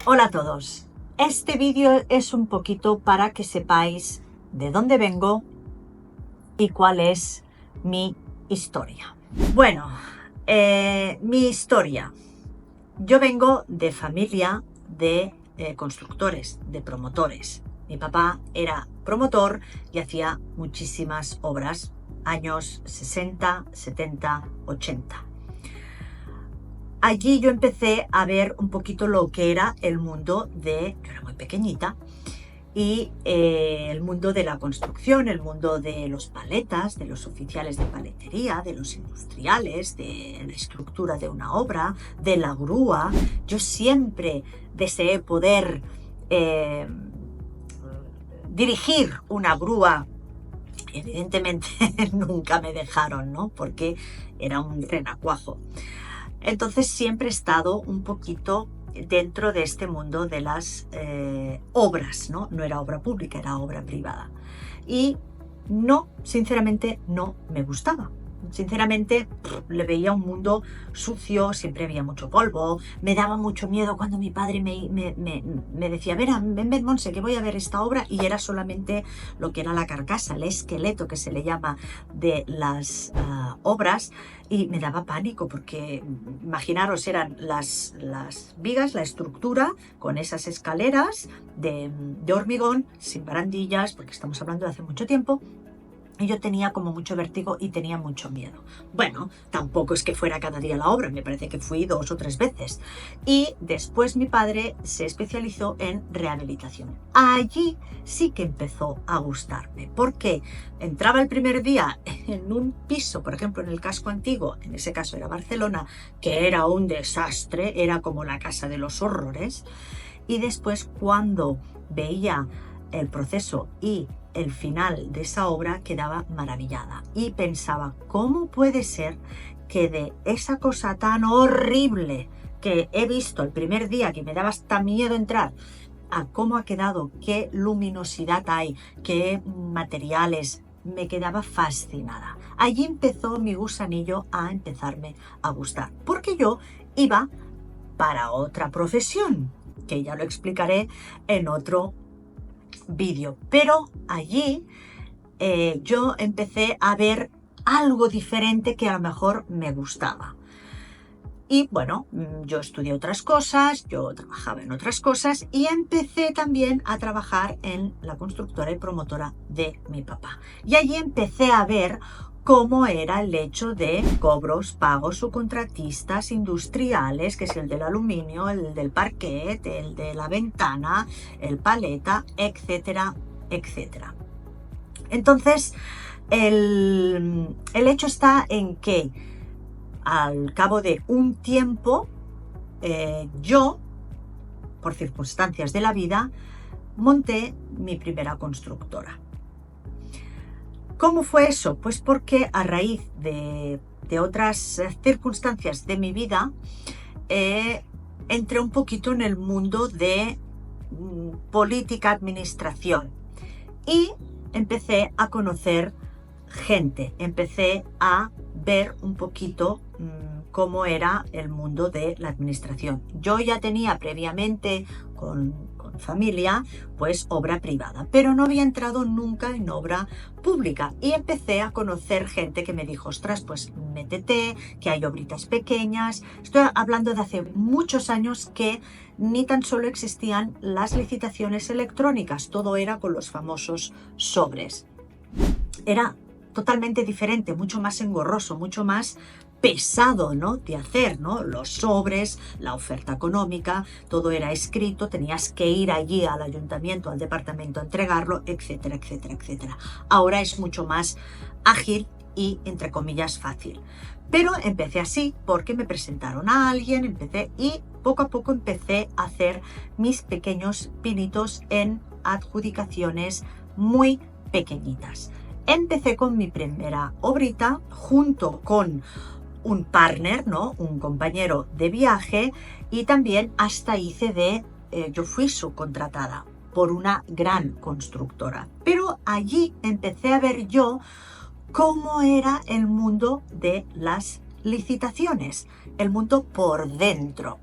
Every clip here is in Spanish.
Hola a todos. Este vídeo es un poquito para que sepáis de dónde vengo y cuál es mi historia. Bueno, mi historia. Yo vengo de familia de constructores, de promotores. Mi papá era promotor y hacía muchísimas obras, años 60, 70, 80. Allí yo empecé a ver un poquito lo que era el mundo de, yo era muy pequeñita, y el mundo de la construcción, el mundo de los paletas, de los oficiales de paletería, de los industriales, de la estructura de una obra, de la grúa. Yo siempre deseé poder dirigir una grúa. Evidentemente nunca me dejaron, ¿no? Porque era un renacuajo. Entonces siempre he estado un poquito dentro de este mundo de las obras, ¿no? No era obra pública, era obra privada. Y no, sinceramente, no me gustaba. Sinceramente, le veía un mundo sucio, siempre había mucho polvo, me daba mucho miedo cuando mi padre me decía, ven, Monse, que voy a ver esta obra, y era solamente lo que era la carcasa, el esqueleto que se le llama de las obras, y me daba pánico porque, imaginaros, eran las vigas, la estructura, con esas escaleras de hormigón, sin barandillas, porque estamos hablando de hace mucho tiempo. Y yo tenía como mucho vértigo y tenía mucho miedo. Bueno, tampoco es que fuera cada día a la obra, me parece que fui 2 o 3 veces. Y después mi padre se especializó en rehabilitación. Allí sí que empezó a gustarme, porque entraba el primer día en un piso, por ejemplo en el casco antiguo, en ese caso era Barcelona, que era un desastre, era como la casa de los horrores. Y después, cuando veía el proceso y el final de esa obra, quedaba maravillada y pensaba, ¿cómo puede ser que de esa cosa tan horrible que he visto el primer día, que me daba hasta miedo entrar, a cómo ha quedado, qué luminosidad hay, qué materiales? Me quedaba fascinada. Allí empezó mi gusanillo a empezarme a gustar, porque yo iba para otra profesión, que ya lo explicaré en otro vídeo. Pero allí yo empecé a ver algo diferente que a lo mejor me gustaba. Y bueno, yo estudié otras cosas, yo trabajaba en otras cosas y empecé también a trabajar en la constructora y promotora de mi papá. Y allí empecé a ver cómo era el hecho de cobros, pagos subcontratistas industriales, que es el del aluminio, el del parquet, el de la ventana, el paleta, etcétera, etcétera. Entonces, el hecho está en que al cabo de un tiempo, yo, por circunstancias de la vida, monté mi primera constructora. ¿Cómo fue eso? Pues porque a raíz de otras circunstancias de mi vida, entré un poquito en el mundo de política, administración, y empecé a conocer gente, empecé a ver un poquito cómo era el mundo de la administración. Yo ya tenía previamente con familia pues obra privada, pero no había entrado nunca en obra pública, y empecé a conocer gente que me dijo, ostras, pues métete, que hay obritas pequeñas. Estoy hablando de hace muchos años, que ni tan solo existían las licitaciones electrónicas, todo era con los famosos sobres. Era totalmente diferente, mucho más engorroso, mucho más pesado, ¿no?, de hacer, ¿no? Los sobres, la oferta económica, todo era escrito, tenías que ir allí al ayuntamiento, al departamento a entregarlo, etcétera, etcétera, etcétera. Ahora es mucho más ágil y, entre comillas, fácil. Pero empecé así porque me presentaron a alguien, y poco a poco empecé a hacer mis pequeños pinitos en adjudicaciones muy pequeñitas. Empecé con mi primera obrita junto con un partner, ¿no?, un compañero de viaje, y también hasta hice yo fui subcontratada por una gran constructora. Pero allí empecé a ver yo cómo era el mundo de las licitaciones, el mundo por dentro.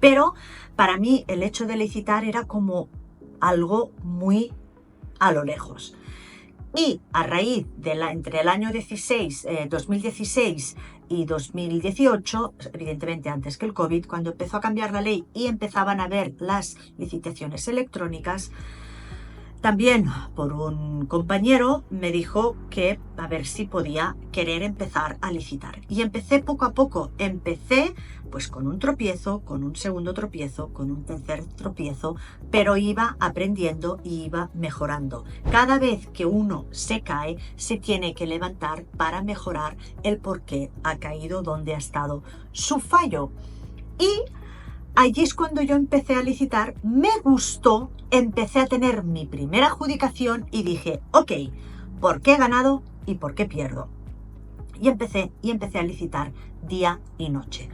Pero para mí el hecho de licitar era como algo muy a lo lejos. Y a raíz de entre el año 2016 y 2018, evidentemente antes que el COVID, cuando empezó a cambiar la ley y empezaban a ver las licitaciones electrónicas, también por un compañero me dijo que a ver si podía querer empezar a licitar. Y empecé poco a poco. Empecé pues con un tropiezo, con un segundo tropiezo, con un tercer tropiezo, pero iba aprendiendo y iba mejorando. Cada vez que uno se cae, se tiene que levantar para mejorar el por qué ha caído, donde ha estado su fallo. Y allí es cuando yo empecé a licitar, me gustó, empecé a tener mi primera adjudicación y dije, ok, ¿por qué he ganado y por qué pierdo? Y empecé a licitar día y noche.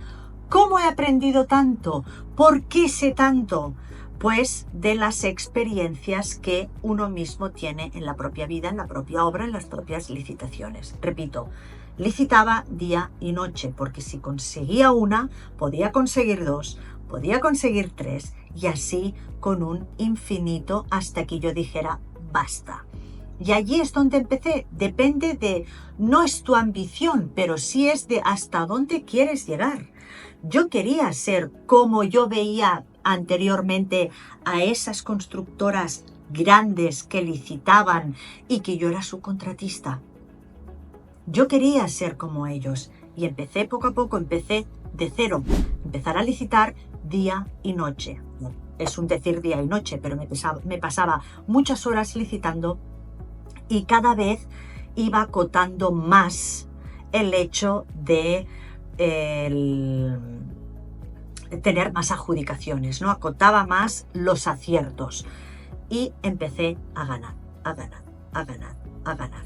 ¿Cómo he aprendido tanto? ¿Por qué sé tanto? Pues de las experiencias que uno mismo tiene en la propia vida, en la propia obra, en las propias licitaciones. Repito, licitaba día y noche, porque si conseguía una, podía conseguir dos, podía conseguir tres, y así con un infinito hasta que yo dijera basta. Y allí es donde empecé. Depende de, no es tu ambición, pero sí es de hasta dónde quieres llegar. Yo quería ser como yo veía anteriormente a esas constructoras grandes que licitaban y que yo era su contratista. Yo quería ser como ellos y empecé poco a poco, empecé de cero, empezar a licitar día y noche. Es un decir día y noche, pero me pasaba muchas horas licitando y cada vez iba acotando más el hecho de tener más adjudicaciones, ¿no? Acotaba más los aciertos y empecé a ganar, a ganar, a ganar, a ganar.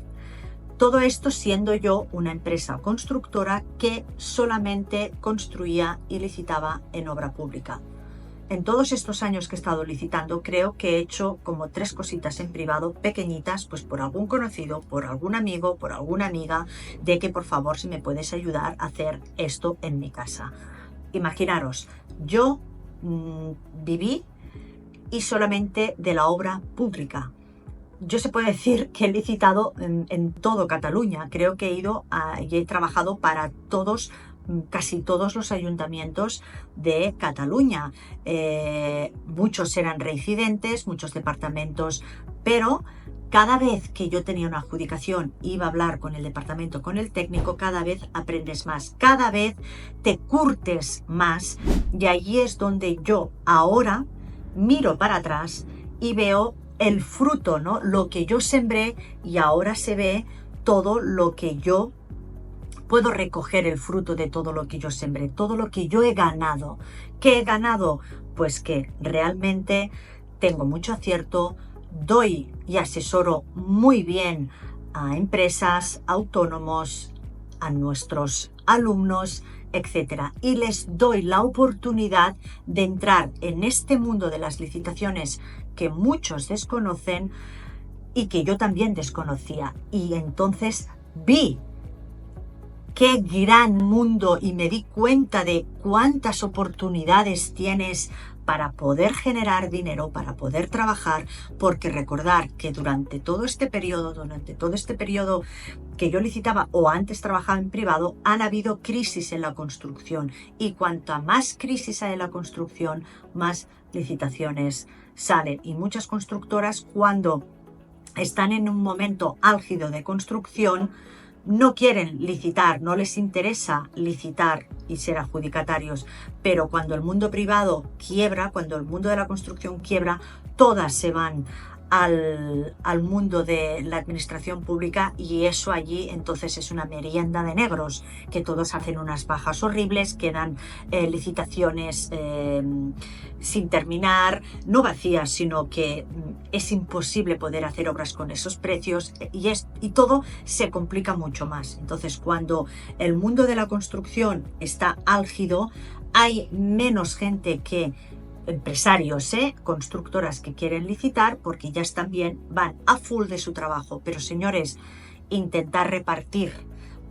Todo esto siendo yo una empresa constructora que solamente construía y licitaba en obra pública. En todos estos años que he estado licitando, creo que he hecho como 3 cositas en privado, pequeñitas, pues por algún conocido, por algún amigo, por alguna amiga, de que por favor si me puedes ayudar a hacer esto en mi casa. Imaginaros, yo viví y solamente de la obra pública. Yo se puede decir que he licitado en todo Cataluña. Creo que he ido y he trabajado para todos, casi todos los ayuntamientos de Cataluña. Muchos eran reincidentes, muchos departamentos, pero cada vez que yo tenía una adjudicación, iba a hablar con el departamento, con el técnico, cada vez aprendes más, cada vez te curtes más, y allí es donde yo ahora miro para atrás y veo el fruto, ¿no? Lo que yo sembré, y ahora se ve todo lo que yo puedo recoger, el fruto de todo lo que yo sembré, todo lo que yo he ganado. ¿Qué he ganado? Pues que realmente tengo mucho acierto, doy y asesoro muy bien a empresas, autónomos, a nuestros alumnos, etcétera, y les doy la oportunidad de entrar en este mundo de las licitaciones que muchos desconocen y que yo también desconocía, y entonces vi qué gran mundo y me di cuenta de cuántas oportunidades tienes para poder generar dinero, para poder trabajar, porque recordar que durante todo este periodo que yo licitaba o antes trabajaba en privado, han habido crisis en la construcción, y cuanta más crisis hay en la construcción, más licitaciones salen, y muchas constructoras, cuando están en un momento álgido de construcción, no quieren licitar, no les interesa licitar y ser adjudicatarios, pero cuando el mundo privado quiebra, cuando el mundo de la construcción quiebra, todas se van al mundo de la administración pública, y eso allí entonces es una merienda de negros, que todos hacen unas bajas horribles, quedan licitaciones sin terminar, no vacías, sino que es imposible poder hacer obras con esos precios, y todo se complica mucho más. Entonces, cuando el mundo de la construcción está álgido, hay menos gente que empresarios, constructoras que quieren licitar, porque ya están bien, van a full de su trabajo. Pero señores, intentar repartir,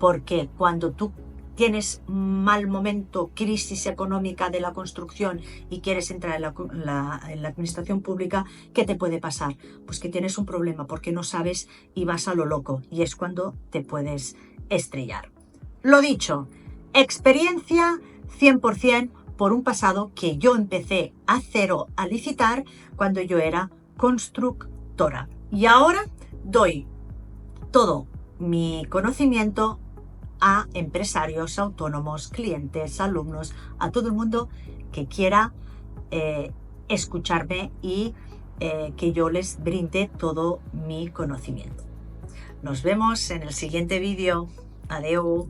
porque cuando tú tienes mal momento, crisis económica de la construcción y quieres entrar en la administración pública, ¿qué te puede pasar? Pues que tienes un problema porque no sabes y vas a lo loco, y es cuando te puedes estrellar. Lo dicho, experiencia 100% por un pasado que yo empecé a cero a licitar cuando yo era constructora. Y ahora doy todo mi conocimiento a empresarios, autónomos, clientes, alumnos, a todo el mundo que quiera escucharme y que yo les brinde todo mi conocimiento. Nos vemos en el siguiente vídeo. Adeu.